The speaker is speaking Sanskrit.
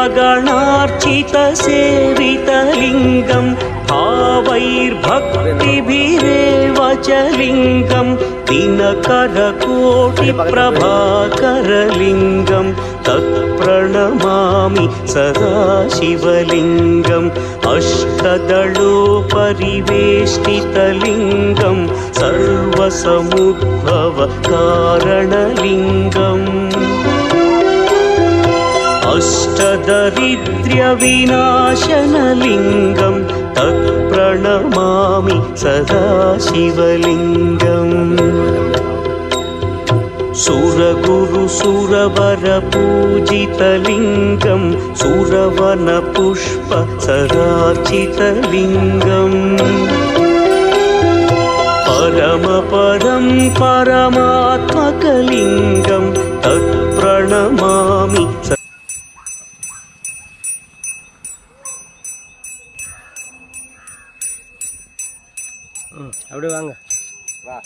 सर्वगणार्चितसेवितलिङ्गं भावैर्भक्तिभिरेव च लिङ्गं दिनकरकोटिप्रभाकरलिङ्गं तत्प्रणमामि सदा शिवलिङ्गम् अष्टदलोपरिवेष्टितलिङ्गं सर्वसमुद्भवकारणलिङ्गम् अष्टदरिद्र्यविनाशनलिङ्गं तत्प्रणमामि सदा शिवलिङ्गम् सुरगुरुसुरवरपूजितलिङ्गं सुरवनपुष्पसरार्चितलिङ्गम् परमपदं परमात्मकलिङ्गं तत्प्रणमामि அப்படியே வாங்க வா